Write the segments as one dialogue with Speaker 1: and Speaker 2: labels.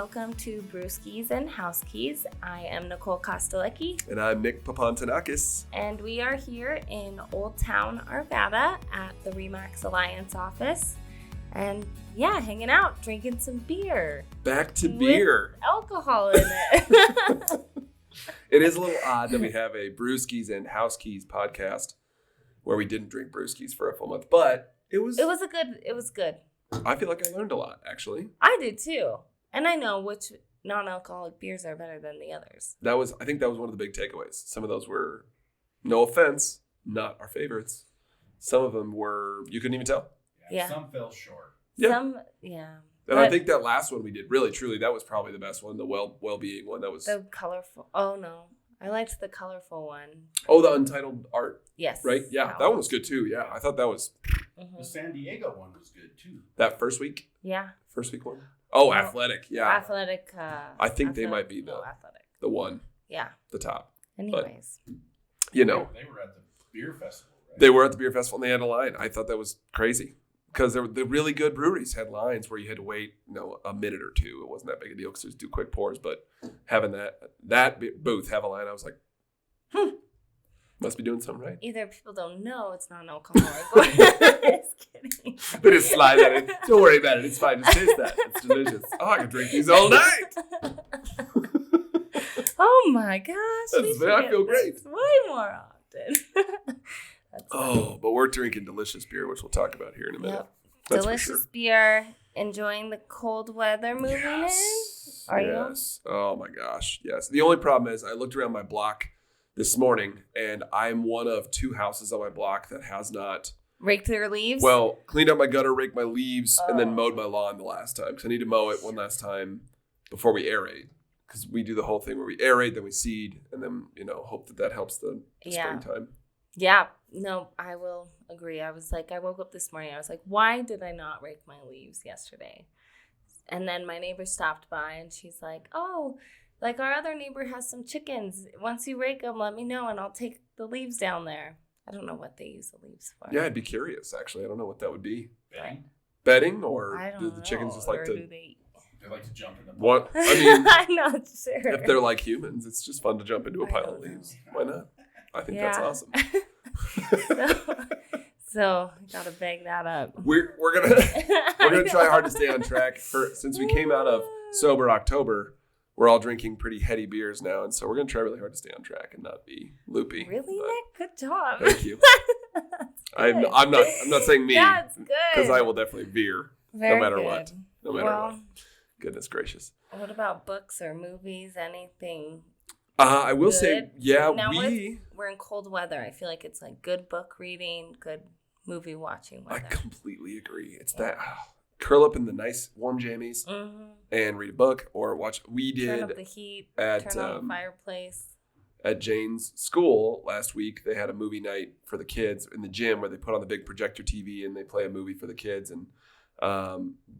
Speaker 1: welcome to Brewskis and Housekeys. I am Nicole Kostelecki.
Speaker 2: And I'm Nick Papantanakis.
Speaker 1: And we are here in Old Town, Arvada at the RE/MAX Alliance office. And yeah, hanging out, drinking some beer.
Speaker 2: Back to beer.
Speaker 1: With alcohol in it.
Speaker 2: It is a little odd that we have a Brewskis and Housekeys podcast where we didn't drink brewskis for a full month, but it was
Speaker 1: good.
Speaker 2: I feel like I learned a lot, actually.
Speaker 1: I did too. And I know which non-alcoholic beers are better than the others.
Speaker 2: I think that was one of the big takeaways. Some of those were, no offense, not our favorites. Some of them were, you couldn't even tell.
Speaker 1: Yeah.
Speaker 3: Some fell short.
Speaker 1: Yeah.
Speaker 2: And I think that last one we did, really, truly, that was probably the best one, the well-being one. That was
Speaker 1: the colorful. Oh, no. I liked the colorful one.
Speaker 2: Oh, the untitled art.
Speaker 1: Yes.
Speaker 2: Right? Yeah, that one was good, too. Yeah, I thought that was...
Speaker 1: Mm-hmm.
Speaker 3: The San Diego one was good, too.
Speaker 2: That first week?
Speaker 1: Yeah.
Speaker 2: First week one? Oh, Athletic. Yeah.
Speaker 1: Athletic.
Speaker 2: I think they might be
Speaker 1: Athletic.
Speaker 2: The one.
Speaker 1: Yeah.
Speaker 2: The top.
Speaker 1: Anyways.
Speaker 2: But, you know.
Speaker 3: They were at the beer festival, right?
Speaker 2: They were at the beer festival and they had a line. I thought that was crazy. Because the really good breweries had lines where you had to wait, a minute or two. It wasn't that big a deal because just do quick pours. But having that booth have a line, I was like, must be doing something right.
Speaker 1: Either people don't know it's not an alcoholic or just kidding.
Speaker 2: They just slide that in. Don't worry about it. It's fine. Just taste that. It's delicious. Oh, I can drink these all night.
Speaker 1: Oh my gosh.
Speaker 2: I feel great.
Speaker 1: Way more often.
Speaker 2: But we're drinking delicious beer, which we'll talk about here in a minute.
Speaker 1: Yep.
Speaker 2: That's
Speaker 1: delicious beer. Enjoying the cold weather moving in. Are you?
Speaker 2: Yes. Oh my gosh. Yes. The only problem is I looked around my block this morning and I'm one of two houses on my block that has not
Speaker 1: raked their leaves?
Speaker 2: Well, cleaned up my gutter, raked my leaves, and then mowed my lawn the last time. Because I need to mow it one last time before we aerate. Because we do the whole thing where we aerate, then we seed, and then, hope that helps the springtime.
Speaker 1: Yeah. No, I will agree. I was like, I woke up this morning. I was like, why did I not rake my leaves yesterday? And then my neighbor stopped by and she's like, oh, like our other neighbor has some chickens. Once you rake them, let me know and I'll take the leaves down there. I don't know what they use the leaves for.
Speaker 2: Yeah, I'd be curious, actually. I don't know what that would be.
Speaker 3: Bedding?
Speaker 2: Bedding? Or
Speaker 1: I don't
Speaker 2: do the chickens
Speaker 1: know.
Speaker 2: just like
Speaker 1: or
Speaker 2: to...
Speaker 1: do they
Speaker 3: like to jump in the
Speaker 2: What? I mean...
Speaker 1: I'm not sure.
Speaker 2: If they're like humans, it's just fun to jump into a pile of leaves. Why not? I think that's awesome.
Speaker 1: So gotta bag that up.
Speaker 2: We're gonna try hard to stay on track. Since we came out of sober October, we're all drinking pretty heady beers now, and so we're gonna try really hard to stay on track and not be loopy.
Speaker 1: Really, Nick? Good job.
Speaker 2: Thank you. I'm not saying me.
Speaker 1: That's good.
Speaker 2: Because I will definitely veer no matter what. No matter what. Goodness gracious.
Speaker 1: What about books or movies? Anything?
Speaker 2: I will say, yeah,
Speaker 1: now we're in cold weather. I feel like it's like good book reading, good movie watching weather.
Speaker 2: I completely agree. It's that curl up in the nice warm jammies and read a book or watch. We did
Speaker 1: turn up the heat, turn on the fireplace.
Speaker 2: At Jane's school last week, they had a movie night for the kids in the gym where they put on the big projector TV and they play a movie for the kids. And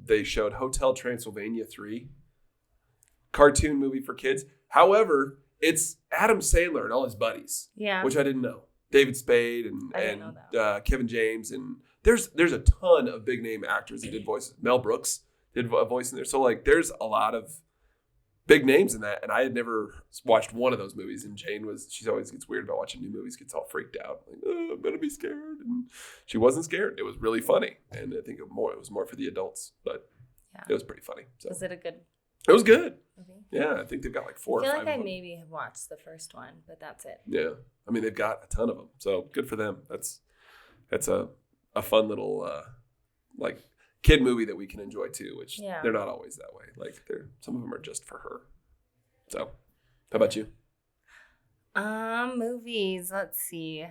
Speaker 2: they showed Hotel Transylvania 3, cartoon movie for kids. However, it's Adam Sandler and all his buddies, which I didn't know. David Spade and Kevin James. And there's a ton of big name actors that did voices. Mel Brooks did a voice in there. So there's a lot of big names in that. And I had never watched one of those movies. And Jane she always gets weird about watching new movies, gets all freaked out. Like, I'm going to be scared. And she wasn't scared. It was really funny. And I think it was more for the adults, but it was pretty funny. So.
Speaker 1: Was it a good?
Speaker 2: It was good.
Speaker 1: Okay.
Speaker 2: Yeah, I think they've got 4 or 5
Speaker 1: I feel like I
Speaker 2: of them.
Speaker 1: maybe have watched the first one, but that's it.
Speaker 2: Yeah. I mean, they've got a ton of them. So good for them. That's a fun little kid movie that we can enjoy too, which they're not always that way. Some of them are just for her. So how about you?
Speaker 1: Movies. Let's see.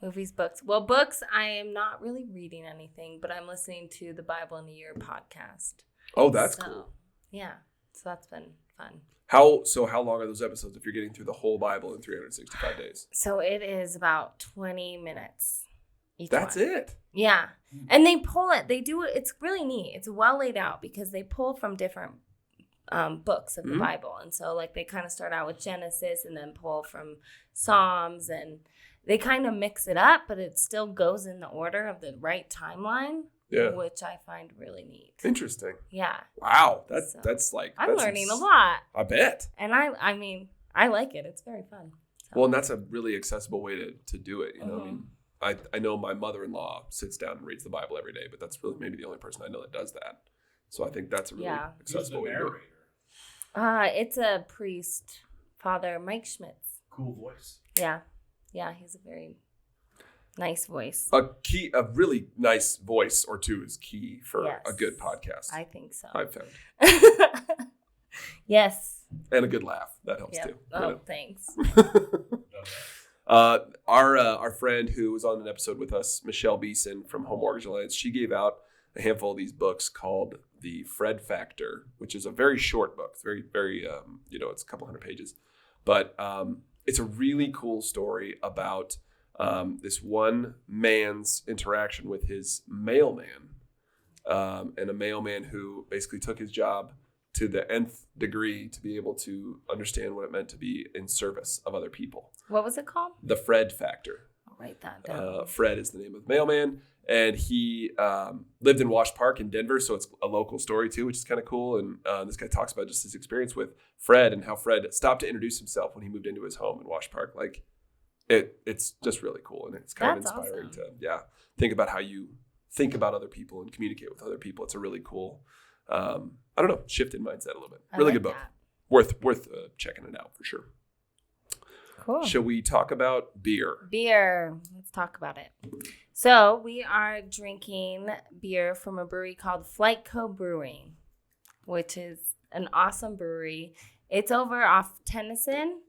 Speaker 1: Movies, books. Well, books, I am not really reading anything, but I'm listening to the Bible in a Year podcast.
Speaker 2: Oh, that's cool.
Speaker 1: Yeah. So that's been fun.
Speaker 2: How long are those episodes if you're getting through the whole Bible in 365 days?
Speaker 1: So it is about 20 minutes each
Speaker 2: That's
Speaker 1: one.
Speaker 2: it?
Speaker 1: Yeah. And they pull it. They do it. It's really neat. It's well laid out because they pull from different books of the Bible. And so they kind of start out with Genesis and then pull from Psalms and they kind of mix it up, but it still goes in the order of the right timeline.
Speaker 2: Yeah.
Speaker 1: which I find really neat.
Speaker 2: Interesting.
Speaker 1: Yeah.
Speaker 2: Wow.
Speaker 1: So,
Speaker 2: That's like
Speaker 1: I'm learning a lot.
Speaker 2: I bet.
Speaker 1: And I mean, I like it. It's very fun. So.
Speaker 2: Well, and that's a really accessible way to do it. You know,
Speaker 1: Mhm.
Speaker 2: I mean, I know my mother-in-law sits down and reads the Bible every day, but that's really maybe the only person I know that does that. So I think that's a really
Speaker 3: Who's the
Speaker 2: accessible way to do it.
Speaker 3: narrator?
Speaker 1: It's a priest, Father Mike Schmitz.
Speaker 3: Cool voice.
Speaker 1: Yeah. Yeah, he's a very nice voice.
Speaker 2: A really nice voice or two is key for
Speaker 1: Yes.
Speaker 2: a good podcast.
Speaker 1: I think so.
Speaker 2: I've found.
Speaker 1: Yes.
Speaker 2: And a good laugh. That helps
Speaker 1: Yep.
Speaker 2: too.
Speaker 1: Oh, thanks.
Speaker 2: Our friend who was on an episode with us, Michelle Beeson from Home Mortgage Alliance, she gave out a handful of these books called The Fred Factor, which is a very short book. It's very, very, it's a couple hundred pages. But it's a really cool story about this one man's interaction with his mailman, and a mailman who basically took his job to the nth degree to be able to understand what it meant to be in service of other people.
Speaker 1: What was it called?
Speaker 2: The Fred Factor.
Speaker 1: I'll write that down.
Speaker 2: Fred is the name of the mailman, and he lived in Wash Park in Denver, so it's a local story too, which is kind of cool. And this guy talks about just his experience with Fred and how Fred stopped to introduce himself when he moved into his home in Wash Park. Like, it's just really cool, and it's kind
Speaker 1: That's
Speaker 2: of inspiring
Speaker 1: awesome.
Speaker 2: to think about how you think about other people and communicate with other people. It's a really cool, I don't know, shift in mindset a little bit.
Speaker 1: I
Speaker 2: Really
Speaker 1: like
Speaker 2: good book.
Speaker 1: that.
Speaker 2: Worth checking it out for sure.
Speaker 1: Cool.
Speaker 2: Shall we talk about beer?
Speaker 1: Beer. Let's talk about it. So we are drinking beer from a brewery called FlyteCo Brewing, which is an awesome brewery. It's over off Tennyson.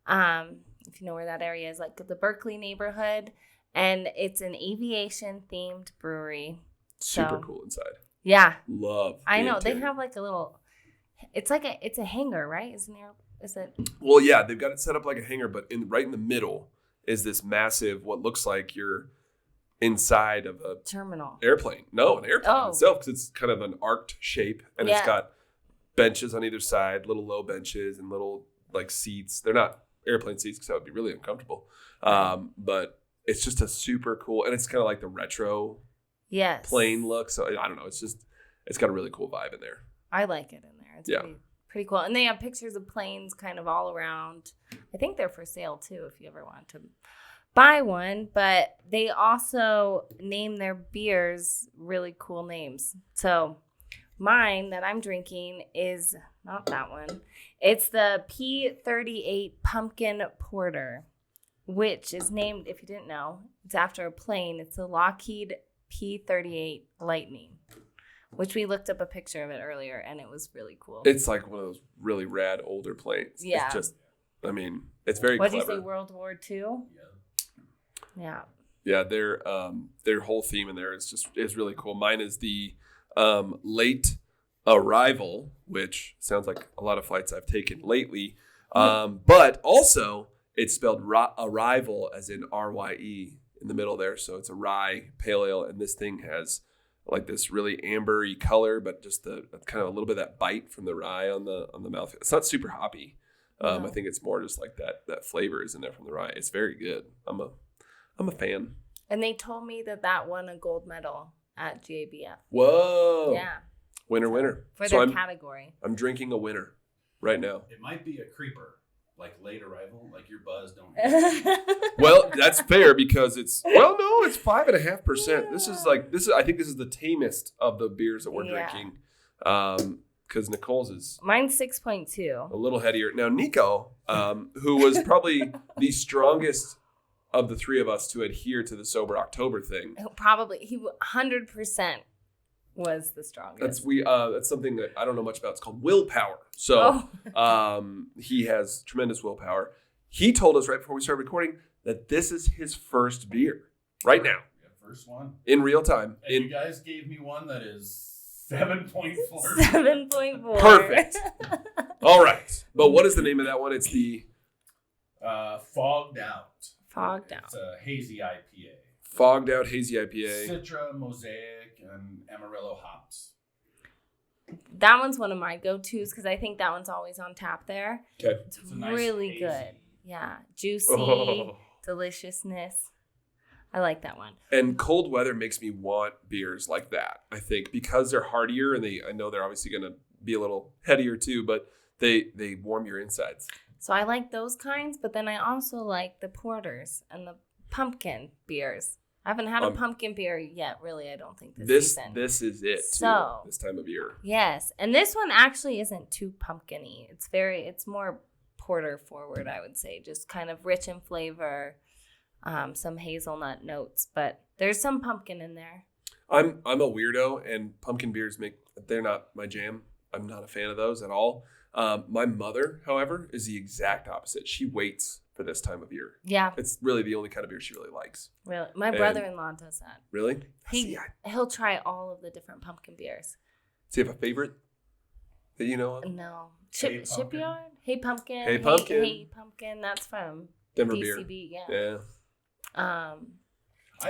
Speaker 1: If you know where that area is, like the Berkeley neighborhood. And it's an aviation-themed brewery.
Speaker 2: Super
Speaker 1: So,
Speaker 2: cool inside.
Speaker 1: Yeah.
Speaker 2: Love.
Speaker 1: I
Speaker 2: the
Speaker 1: know. They
Speaker 2: interior.
Speaker 1: have like a little, it's a hangar, right? Is it?
Speaker 2: Well, yeah, they've got it set up like a hangar, but right in the middle is this massive, what looks like you're inside of a
Speaker 1: Terminal.
Speaker 2: airplane. No, an airplane
Speaker 1: Oh.
Speaker 2: itself, because it's kind of an arced shape, and it's
Speaker 1: Yeah.
Speaker 2: got benches on either side, little low benches and little like seats. They're not airplane seats because that would be really uncomfortable. But it's just a super cool, and it's kind of like the retro
Speaker 1: Yes.
Speaker 2: plane look. So I don't know. It's got a really cool vibe in there.
Speaker 1: I like it in there. It's
Speaker 2: Yeah.
Speaker 1: pretty cool. And they have pictures of planes kind of all around. I think they're for sale too if you ever want to buy one. But they also name their beers really cool names. So mine that I'm drinking is not that one. It's the P38 Pumpkin Porter, which is named, if you didn't know, it's after a plane. It's the Lockheed P38 Lightning, which we looked up a picture of it earlier, and it was really cool.
Speaker 2: It's like one of those really rad older planes.
Speaker 1: Yeah.
Speaker 2: It's just, I mean, it's very
Speaker 1: What did
Speaker 2: clever.
Speaker 1: you say, World War II?
Speaker 3: Yeah.
Speaker 1: Yeah.
Speaker 2: Yeah, their whole theme in there is really cool. Mine is the late arrival, which sounds like a lot of flights I've taken lately. But also it's spelled arrival as in RYE in the middle there. So it's a rye pale ale, and this thing has like this really ambery color, but just the kind of a little bit of that bite from the rye on the mouth. It's not super hoppy.
Speaker 1: No.
Speaker 2: I think it's more just like that flavor is in there from the rye. It's very good. I'm a fan.
Speaker 1: And they told me that won a gold medal at GABF.
Speaker 2: Whoa.
Speaker 1: Yeah.
Speaker 2: Winner.
Speaker 1: For
Speaker 2: So
Speaker 1: their category.
Speaker 2: I'm drinking a winner right now.
Speaker 3: It might be a creeper, like late arrival, like your buzz don't.
Speaker 2: Well, that's fair because it's 5.5%. This is I think this is the tamest of the beers that we're
Speaker 1: Yeah.
Speaker 2: drinking. Because Nicole's is
Speaker 1: Mine's 6.2.
Speaker 2: a little headier. Now Nico, who was probably the strongest of the three of us to adhere to the sober October thing.
Speaker 1: Probably, he 100% was the strongest.
Speaker 2: That's something that I don't know much about. It's called willpower. So he has tremendous willpower. He told us right before we started recording that this is his first beer right now
Speaker 3: Yeah, first one.
Speaker 2: in real time.
Speaker 3: And you guys gave me one that is 7.4.
Speaker 1: 7.4.
Speaker 2: Perfect. All right. But what is the name of that one? It's the
Speaker 3: Fogged Out.
Speaker 1: Fogged Out.
Speaker 3: It's a hazy IPA.
Speaker 2: Fogged Out Hazy IPA.
Speaker 3: Citra, Mosaic, and Amarillo hops.
Speaker 1: That one's one of my go-tos because I think that one's always on tap there.
Speaker 2: Okay.
Speaker 1: It's
Speaker 3: It's a nice
Speaker 1: really
Speaker 3: hazy.
Speaker 1: good. Yeah. Juicy,
Speaker 2: Oh.
Speaker 1: deliciousness. I like that one.
Speaker 2: And cold weather makes me want beers like that, I think, because they're heartier and I know they're obviously going to be a little headier too, but they warm your insides.
Speaker 1: So I like those kinds, but then I also like the porters and the pumpkin beers. I haven't had a pumpkin beer yet, really, I don't think, this season.
Speaker 2: This is it,
Speaker 1: so,
Speaker 2: too, this time of year.
Speaker 1: Yes, and this one actually isn't too pumpkin-y. It's more porter forward, I would say, just kind of rich in flavor, some hazelnut notes, but there's some pumpkin in there.
Speaker 2: I'm a weirdo, and pumpkin beers they're not my jam. I'm not a fan of those at all. My mother, however, is the exact opposite. She waits for this time of year.
Speaker 1: Yeah.
Speaker 2: It's really the only kind of beer she really likes.
Speaker 1: Really? My brother-in-law does that.
Speaker 2: Really?
Speaker 1: He'll try all of the different pumpkin beers.
Speaker 2: Does he have a favorite that you know of?
Speaker 1: No. Shipyard? Hey Pumpkin.
Speaker 2: Hey Pumpkin.
Speaker 1: Hey Pumpkin. That's from
Speaker 2: Denver
Speaker 1: DCB,
Speaker 2: beer.
Speaker 1: Yeah.
Speaker 3: I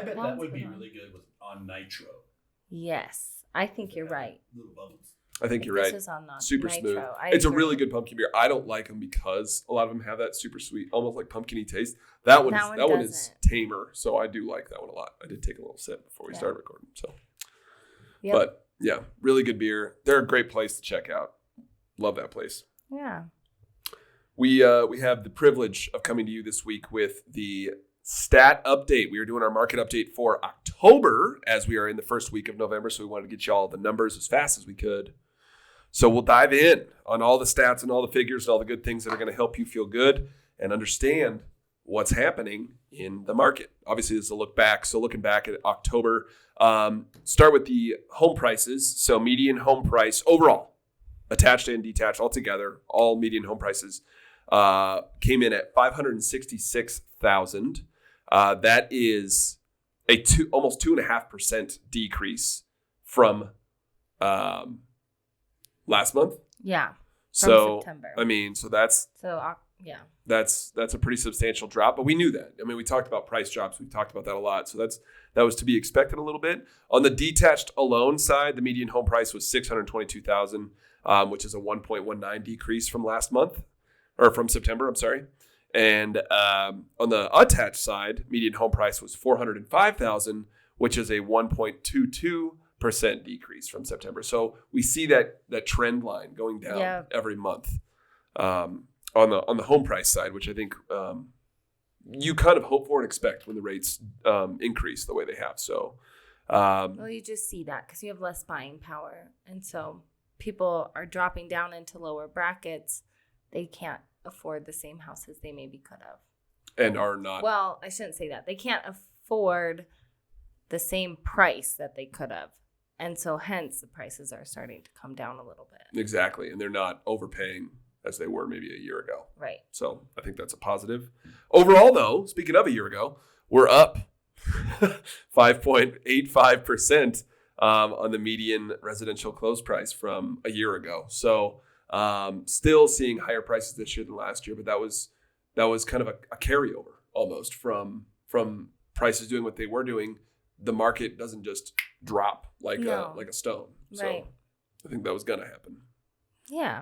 Speaker 3: bet that would be really good on nitro.
Speaker 1: Yes. I think you're right.
Speaker 3: Little bubbles.
Speaker 2: I think you're right. Super
Speaker 1: nitro.
Speaker 2: smooth. It's a really good pumpkin beer. I don't like them because a lot of them have that super sweet, almost like pumpkin-y taste. That one is tamer, so I do like that one a lot. I did take a little sip before we started recording. So, But yeah, really good beer. They're a great place to check out. Love that place.
Speaker 1: Yeah.
Speaker 2: We have the privilege of coming to you this week with the stat update. We are doing our market update for October as we are in the first week of November, so we wanted to get you all the numbers as fast as we could. So we'll dive in on all the stats and all the figures and all the good things that are going to help you feel good and understand what's happening in the market. Obviously, this is a look back. So looking back at October, start with the home prices. So median home price overall, attached and detached altogether, all median home prices came in at $566,000. That is almost 2.5% decrease from last month.
Speaker 1: Yeah.
Speaker 2: So
Speaker 1: September.
Speaker 2: I mean, that's a pretty substantial drop, but we knew that. I mean, we talked about price drops. We've talked about that a lot. So that was to be expected a little bit. On the detached alone side, the median home price was $622,000, which is a 1.19 decrease from last month, or from September, I'm sorry. And on the attached side, median home price was $405,000, which is a 1.22% decrease from September. So we see that trend line going down every month on the home price side, which I think you kind of hope for and expect when the rates increase the way they have. So,
Speaker 1: well, you just see that because you have less buying power, and so people are dropping down into lower brackets. They can't afford the same houses they maybe could have,
Speaker 2: and are not.
Speaker 1: Well, I shouldn't say that. They can't afford the same price that they could have. And so hence the prices are starting to come down a little bit. Exactly.
Speaker 2: And they're not overpaying as they were maybe a year ago.
Speaker 1: Right.
Speaker 2: So I think that's a positive. Overall, though, speaking of a year ago, we're up 5.85% on the median residential close price from a year ago. So still seeing higher prices this year than last year, but that was kind of a carryover almost from prices doing what they were doing. The market doesn't just drop like a stone. So
Speaker 1: right.
Speaker 2: I think that was going to happen.
Speaker 1: Yeah.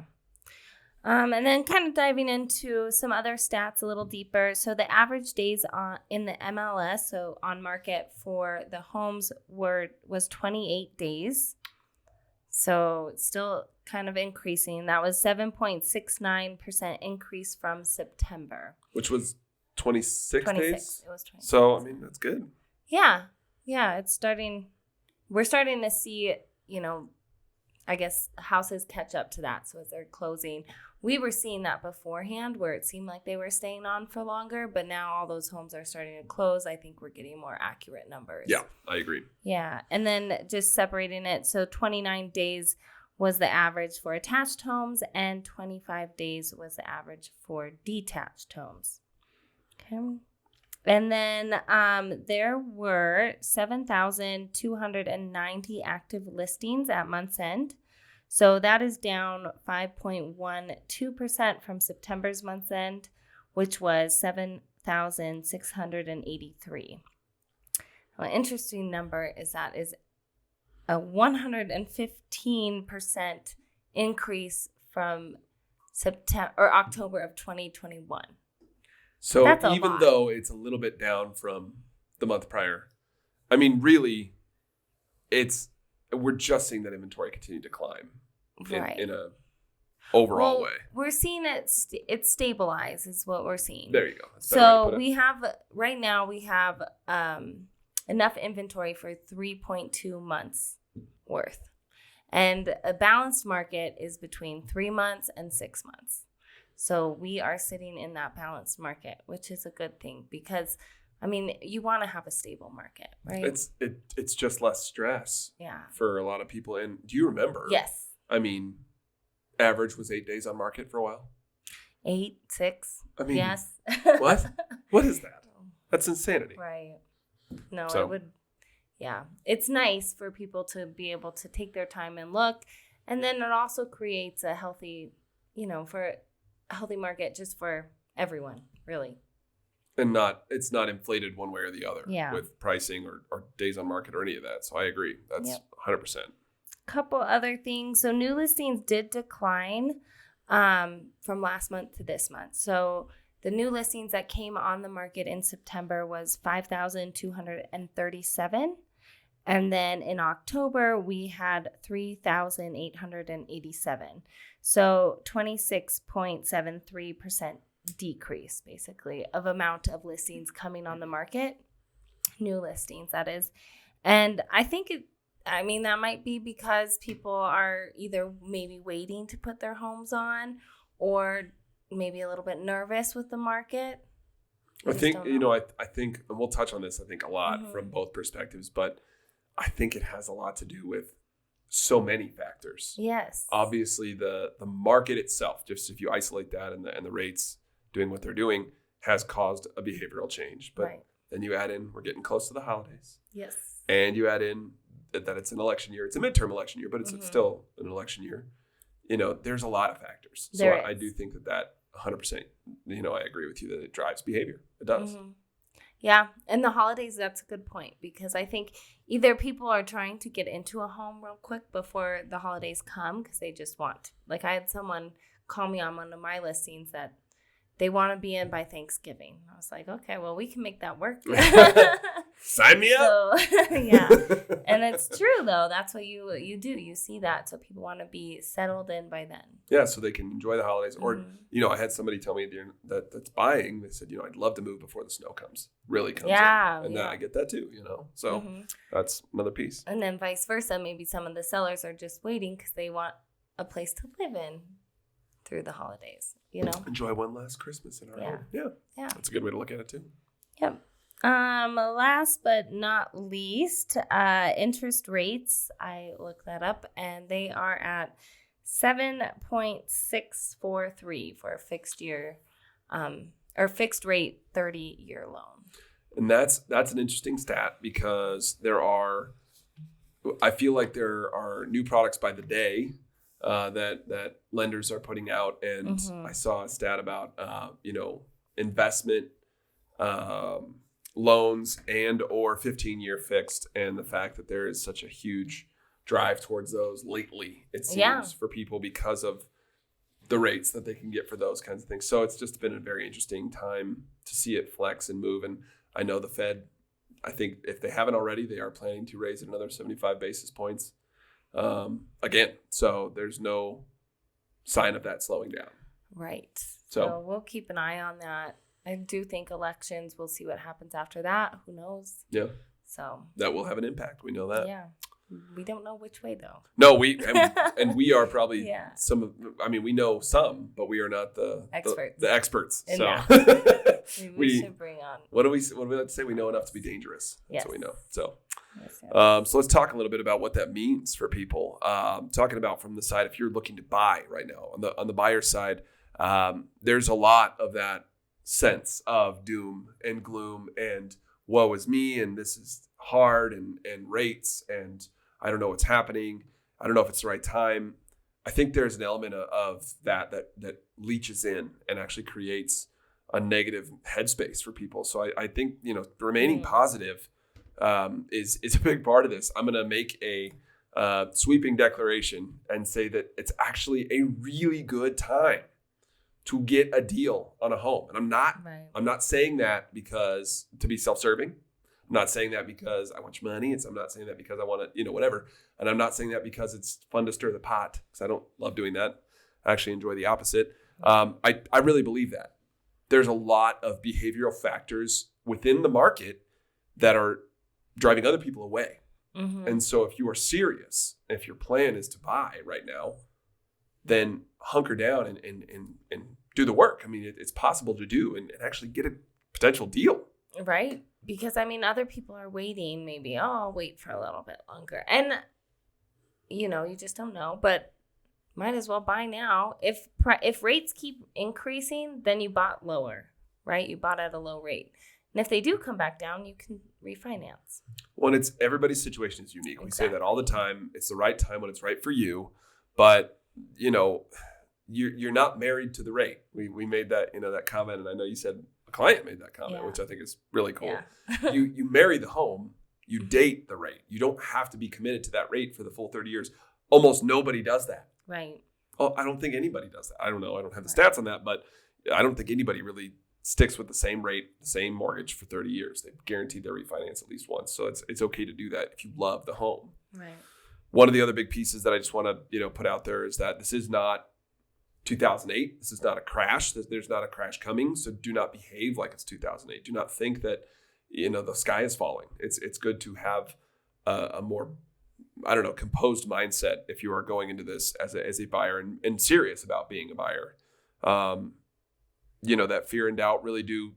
Speaker 1: And then kind of diving into some other stats a little deeper. So the average days in the MLS, so on market for the homes was 28 days. So it's still kind of increasing. That was 7.69% increase from September.
Speaker 2: Which was 26 days?
Speaker 1: It was 26.
Speaker 2: So, I mean, that's good.
Speaker 1: Yeah. Yeah, we're starting to see, I guess houses catch up to that. So as they're closing, we were seeing that beforehand where it seemed like they were staying on for longer, but now all those homes are starting to close. I think we're getting more accurate numbers.
Speaker 2: Yeah, I agree.
Speaker 1: Yeah. And then just separating it. So 29 days was the average for attached homes and 25 days was the average for detached homes. Okay. And then there were 7,290 active listings at month's end. So that is down 5.12% from September's month's end, which was 7,683. An interesting number is a 115% increase from September or October of 2021.
Speaker 2: So even though it's a little bit down from the month prior. I mean, really, we're just seeing that inventory continue to climb in a overall way.
Speaker 1: We're seeing it stabilize is what we're seeing.
Speaker 2: There you go.
Speaker 1: So we have enough inventory for 3.2 months worth. And a balanced market is between 3 months and 6 months. So we are sitting in that balanced market, which is a good thing because, I mean, you want to have a stable market, right?
Speaker 2: It's just less stress for a lot of people. And do you remember?
Speaker 1: Yes.
Speaker 2: I mean, average was 8 days on market for a while.
Speaker 1: 8, 6.
Speaker 2: I mean,
Speaker 1: yes.
Speaker 2: What? What is that? That's insanity.
Speaker 1: Right. No,
Speaker 2: So-
Speaker 1: it would. Yeah. It's nice for people to be able to take their time and look. And then it also creates a healthy, for a healthy market just for everyone, really.
Speaker 2: And it's not inflated one way or the other with pricing or days on market or any of that. So I agree. That's 100%.
Speaker 1: Couple other things. So new listings did decline from last month to this month. So the new listings that came on the market in September was 5,237. And then in October, we had 3,887. So 26.73% decrease, basically, of amount of listings coming on the market. New listings, that is. And I think that might be because people are either maybe waiting to put their homes on or maybe a little bit nervous with the market.
Speaker 2: I think, and we'll touch on this, I think, a lot from both perspectives, but I think it has a lot to do with so many factors.
Speaker 1: Yes.
Speaker 2: Obviously, the market itself, just if you isolate that and the rates doing what they're doing, has caused a behavioral change. But then you add in, we're getting close to the holidays.
Speaker 1: Yes.
Speaker 2: And you add in that it's an election year. It's a midterm election year, but it's still an election year. There's a lot of factors. So I do think that 100%, I agree with you that it drives behavior. It does.
Speaker 1: Mm-hmm. Yeah. And the holidays, that's a good point because I think either people are trying to get into a home real quick before the holidays come because they just want, like I had someone call me on one of my listings that they want to be in by Thanksgiving. I was like, okay, well, we can make that work.
Speaker 2: Sign me up.
Speaker 1: Yeah. And it's true, though. That's what you do. You see that. So people want to be settled in by then.
Speaker 2: Yeah, so they can enjoy the holidays. Or, I had somebody tell me that's buying. They said, I'd love to move before the snow really comes in. And I get that too, So that's another piece.
Speaker 1: And then vice versa. Maybe some of the sellers are just waiting because they want a place to live in through the holidays,
Speaker 2: Enjoy one last Christmas in our home. Yeah. That's a good way to look at it too.
Speaker 1: Yep. Last but not least, interest rates. I looked that up and they are at 7.643 for a fixed year, or fixed rate 30-year loan.
Speaker 2: And that's an interesting stat because I feel like there are new products by the day that lenders are putting out. And I saw a stat about, investment loans and or 15-year fixed, and the fact that there is such a huge drive towards those lately, it seems, for people because of the rates that they can get for those kinds of things. So it's just been a very interesting time to see it flex and move. And I know the Fed, I think if they haven't already, they are planning to raise it another 75 basis points again. So there's no sign of that slowing down.
Speaker 1: Right. So we'll keep an eye on that. I do think elections, we'll see what happens after that. Who knows?
Speaker 2: Yeah.
Speaker 1: So
Speaker 2: that will have an impact. We know that.
Speaker 1: Yeah. We don't know which way though.
Speaker 2: No, we are probably we know some, but we are not the experts.
Speaker 1: And
Speaker 2: so
Speaker 1: we should bring on.
Speaker 2: What do we like to say? We know enough to be dangerous. That's what we know. So
Speaker 1: so
Speaker 2: let's talk a little bit about what that means for people. Talking about from the side, if you're looking to buy right now on the buyer side, there's a lot of that sense of doom and gloom and woe is me and this is hard and rates and I don't know what's happening. I don't know if it's the right time. I think there's an element of that leaches in and actually creates a negative headspace for people. So I think, remaining positive is a big part of this. I'm going to make a sweeping declaration and say that it's actually a really good time to get a deal on a home. And I'm not saying that because to be self-serving, I'm not saying that because I want your money. I'm not saying that because I want to, whatever. And I'm not saying that because it's fun to stir the pot, because I don't love doing that. I actually enjoy the opposite. I really believe that. There's a lot of behavioral factors within the market that are driving other people away. Mm-hmm. And so if you are serious, if your plan is to buy right now, then hunker down and do the work. I mean, it's possible to do and actually get a potential deal.
Speaker 1: Right. Because, I mean, other people are waiting. Maybe, I'll wait for a little bit longer. And, you just don't know. But might as well buy now. If rates keep increasing, then you bought lower, right? You bought at a low rate. And if they do come back down, you can refinance.
Speaker 2: Well, and everybody's situation is unique. We say that all the time. It's the right time when it's right for you. But, you're not married to the rate. We made that, that comment. And I know you said a client made that comment, which I think is really cool. Yeah. you marry the home, you date the rate. You don't have to be committed to that rate for the full 30 years. Almost nobody does that.
Speaker 1: Right.
Speaker 2: Oh, I don't think anybody does that. I don't know. I don't have the stats on that, but I don't think anybody really sticks with the same rate, the same mortgage for 30 years. They've guaranteed their refinance at least once. So it's okay to do that if you love the home.
Speaker 1: Right.
Speaker 2: One of the other big pieces that I just want to, put out there is that this is not 2008. This is not a crash. There's not a crash coming. So do not behave like it's 2008. Do not think that, the sky is falling. It's good to have a more, composed mindset if you are going into this as a buyer and serious about being a buyer. That fear and doubt really do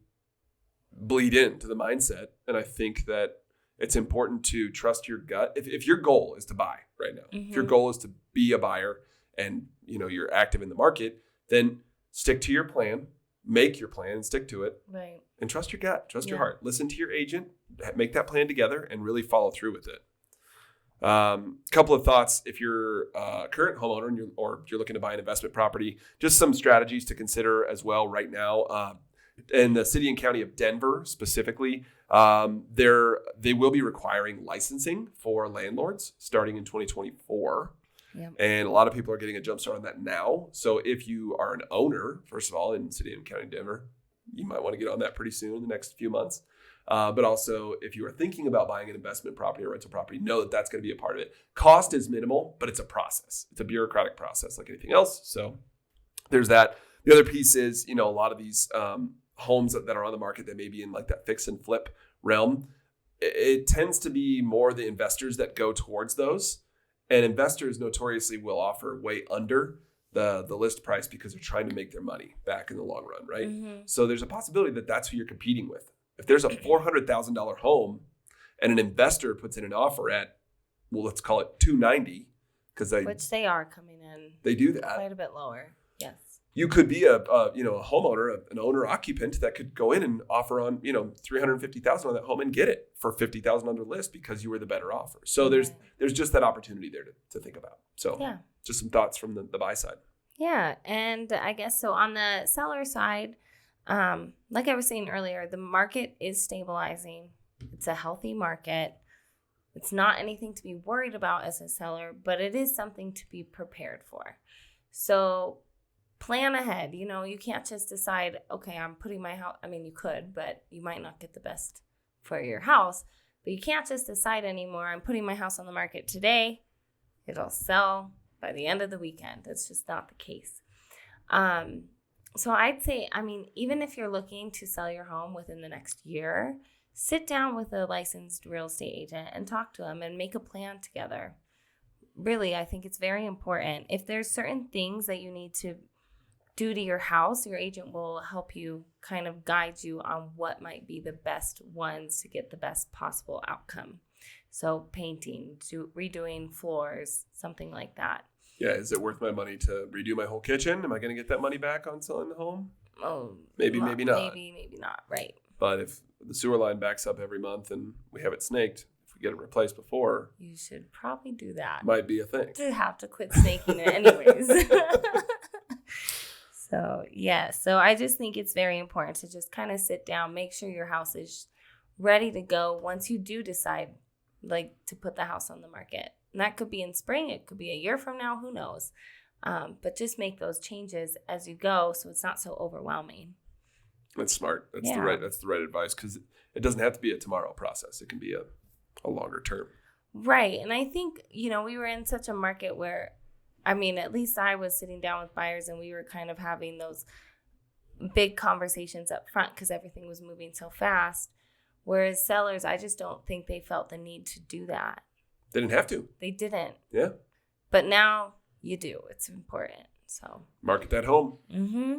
Speaker 2: bleed into the mindset. And I think that it's important to trust your gut. If your goal is to buy right now, if your goal is to be a buyer and, you're active in the market, then stick to your plan, make your plan and stick to it.
Speaker 1: Right. And
Speaker 2: trust your gut, trust your heart. Listen to your agent, make that plan together and really follow through with it. Couple of thoughts if you're a current homeowner or you're looking to buy an investment property, just some strategies to consider as well right now. In the city and county of Denver specifically, they will be requiring licensing for landlords starting in 2024. Yep. And a lot of people are getting a jump start on that now. So if you are an owner, first of all, in city and county of Denver, you might want to get on that pretty soon in the next few months. But also, if you are thinking about buying an investment property or rental property, know that that's going to be a part of it. Cost is minimal, but it's a process. It's a bureaucratic process like anything else. So there's that. The other piece is, a lot of these homes that are on the market that may be in like that fix and flip realm, it tends to be more the investors that go towards those. And investors notoriously will offer way under the list price because they're trying to make their money back in the long run, right? Mm-hmm. So there's a possibility that that's who you're competing with. If there's a $400,000 home and an investor puts in an offer at, well, let's call it $290, because
Speaker 1: which they are coming in.
Speaker 2: They do that
Speaker 1: quite a bit lower. Yes.
Speaker 2: You could be a homeowner, an owner occupant that could go in and offer on, $350,000 on that home and get it for $50,000 under list because you were the better offer. So there's just that opportunity there to think about. So just some thoughts from the buy side.
Speaker 1: Yeah. And I guess so on the seller side, like I was saying earlier, the market is stabilizing. It's a healthy market. It's not anything to be worried about as a seller, but it is something to be prepared for. So plan ahead. You can't just decide, okay, I'm putting my house. I mean, you could, but you might not get the best for your house. But you can't just decide anymore, I'm putting my house on the market today. It'll sell by the end of the weekend. That's just not the case. So I'd say, even if you're looking to sell your home within the next year, sit down with a licensed real estate agent and talk to them and make a plan together. Really, I think it's very important. If there's certain things that you need to do to your house, your agent will help you kind of guide you on what might be the best ones to get the best possible outcome. So painting, redoing floors, something like that.
Speaker 2: Yeah, is it worth my money to redo my whole kitchen? Am I going to get that money back on selling the home?
Speaker 1: Oh,
Speaker 2: maybe not.
Speaker 1: Maybe not, right.
Speaker 2: But if the sewer line backs up every month and we have it snaked, if we get it replaced before,
Speaker 1: you should probably do that.
Speaker 2: Might be a thing.
Speaker 1: To have to quit snaking it anyways. So I just think it's very important to just kind of sit down, make sure your house is ready to go once you do decide to put the house on the market. And that could be in spring. It could be a year from now. Who knows? But just make those changes as you go so it's not so overwhelming.
Speaker 2: That's smart. That's the right advice, because it doesn't have to be a tomorrow process. It can be a longer term.
Speaker 1: Right. And I think, we were in such a market where, at least I was sitting down with buyers and we were kind of having those big conversations up front because everything was moving so fast. Whereas sellers, I just don't think they felt the need to do that.
Speaker 2: They didn't have to.
Speaker 1: They didn't.
Speaker 2: Yeah.
Speaker 1: But now you do. It's important. So
Speaker 2: market that home.
Speaker 1: Mm-hmm.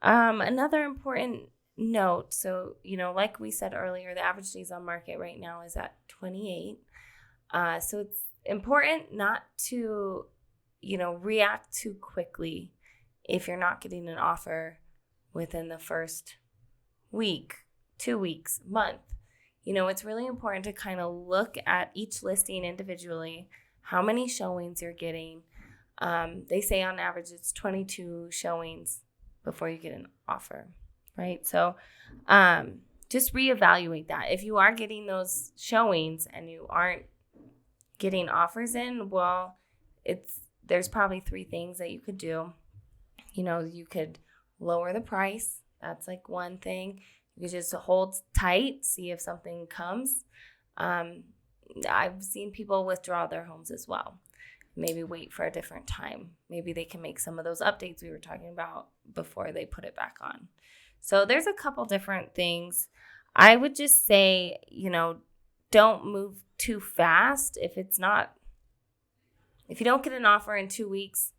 Speaker 1: Another important note. So, like we said earlier, the average days on market right now is at 28. So it's important not to, react too quickly if you're not getting an offer within the first week, 2 weeks, month. It's really important to kind of look at each listing individually, how many showings you're getting. They say on average it's 22 showings before you get an offer, right? So just reevaluate that. If you are getting those showings and you aren't getting offers in, well, there's probably 3 things that you could do. You could lower the price. That's like one thing. You could just hold tight, see if something comes. I've seen people withdraw their homes as well. Maybe wait for a different time. Maybe they can make some of those updates we were talking about before they put it back on. So there's a couple different things. I would just say, don't move too fast. If you don't get an offer in 2 weeks,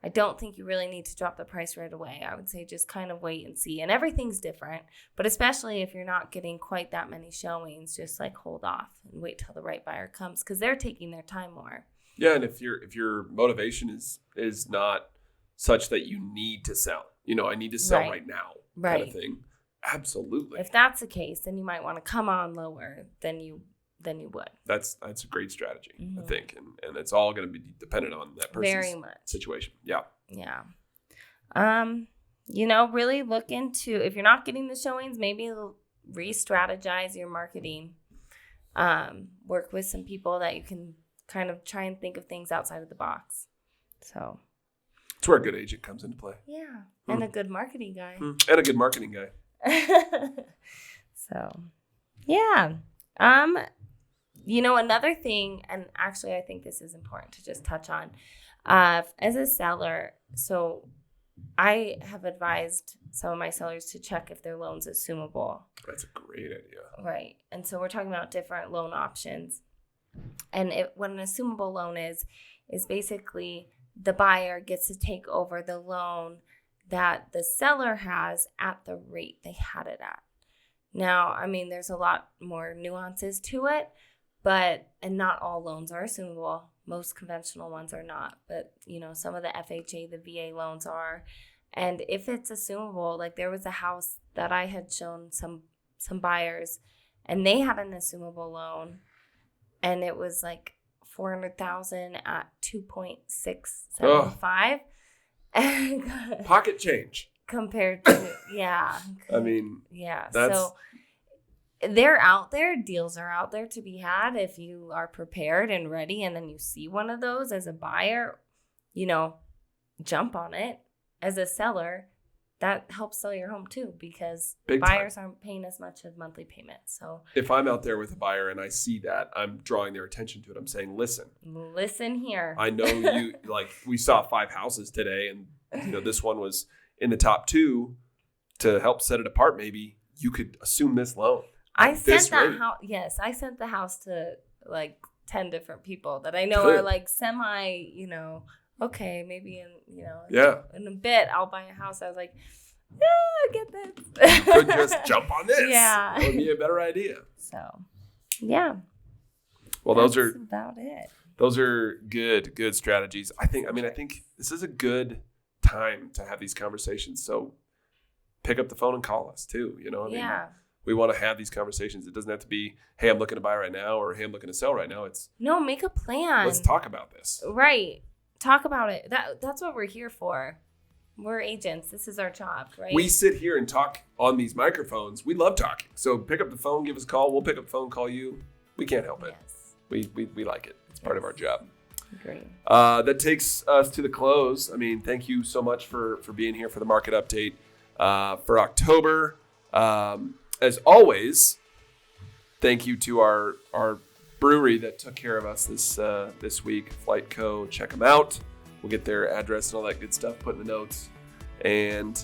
Speaker 1: I don't think you really need to drop the price right away. I would say just kind of wait and see. And everything's different, but especially if you're not getting quite that many showings, just like hold off and wait till the right buyer comes because they're taking their time more.
Speaker 2: Yeah, and if your motivation is not such that you need to sell, I need to sell right now, kind of thing. Absolutely.
Speaker 1: If that's the case, then you might want to come on lower than you would.
Speaker 2: That's a great strategy, I think, and it's all going to be dependent on that person's
Speaker 1: very much
Speaker 2: situation. Yeah.
Speaker 1: Yeah. Really look into, if you're not getting the showings, maybe re-strategize your marketing. Work with some people that you can kind of try and think of things outside of the box. So
Speaker 2: it's where a good agent comes into play.
Speaker 1: Yeah. And a good marketing guy.
Speaker 2: And a good marketing guy.
Speaker 1: So, yeah. Another thing, and actually I think this is important to just touch on, as a seller, so I have advised some of my sellers to check if their loan's assumable.
Speaker 2: That's a great idea.
Speaker 1: Right. And so we're talking about different loan options. And what an assumable loan is basically the buyer gets to take over the loan that the seller has at the rate they had it at. Now, there's a lot more nuances to it, and not all loans are assumable. Most conventional ones are not, but some of the FHA, the VA loans are. And if it's assumable, like there was a house that I had shown some buyers, and they had an assumable loan, and it was like $400,000 at 2.675.
Speaker 2: Pocket change
Speaker 1: compared to yeah. So they're out there. Deals are out there to be had if you are prepared and ready, and then you see one of those as a buyer, jump on it. As a seller, that helps sell your home too, because buyers aren't paying as much of monthly payments. So
Speaker 2: if I'm out there with a buyer and I see that, I'm drawing their attention to it. I'm saying, listen
Speaker 1: here.
Speaker 2: I know you we saw 5 houses today, and this one was in the top 2. To help set it apart, maybe you could assume this loan.
Speaker 1: I sent that house. Yes, I sent the house to like 10 different people that I know are like semi, okay, maybe in a bit I'll buy a house. I was like, get this.
Speaker 2: You could just jump on this.
Speaker 1: Yeah.
Speaker 2: That would be a better idea.
Speaker 1: So, yeah.
Speaker 2: Well,
Speaker 1: that's about it.
Speaker 2: Those are good strategies. I think this is a good time to have these conversations. So pick up the phone and call us too. We want to have these conversations. It doesn't have to be, hey, I'm looking to buy right now, or hey, I'm looking to sell right now.
Speaker 1: Make a plan.
Speaker 2: Let's talk about this.
Speaker 1: Right. Talk about it. That's what we're here for. We're agents. This is our job, right?
Speaker 2: We sit here and talk on these microphones. We love talking. So pick up the phone, give us a call. We'll pick up the phone, call you. We can't help it.
Speaker 1: Yes.
Speaker 2: We like it. It's part of our job.
Speaker 1: Agree.
Speaker 2: That takes us to the close. Thank you so much for being here for the market update for October. As always, thank you to our brewery that took care of us this week, FlyteCo. Check them out. We'll get their address and all that good stuff put in the notes. And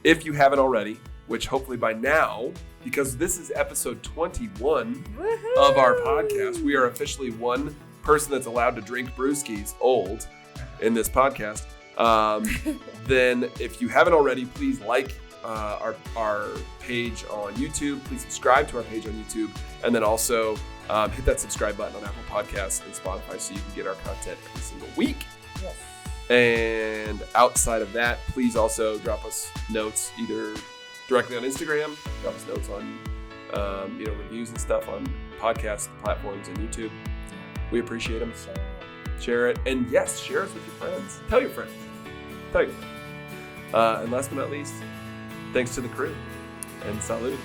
Speaker 2: if you haven't already, which hopefully by now, because this is episode 21 of our podcast, we are officially one person that's allowed to drink brewskis old in this podcast. Then if you haven't already, please like our page on YouTube. Please subscribe to our page on YouTube. And then also hit that subscribe button on Apple Podcasts and Spotify so you can get our content every single week.
Speaker 1: Yes.
Speaker 2: And outside of that, please also drop us notes either directly on Instagram, drop us notes on reviews and stuff on podcast platforms and YouTube. We appreciate them. Share it. And yes, share us with your friends. Tell your friends. And last but not least, thanks to the crew. And salud.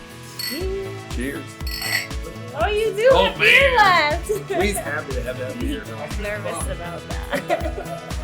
Speaker 2: Cheers.
Speaker 1: Oh, you do have beer left.
Speaker 3: He's happy to have that beer.
Speaker 1: I'm nervous about that.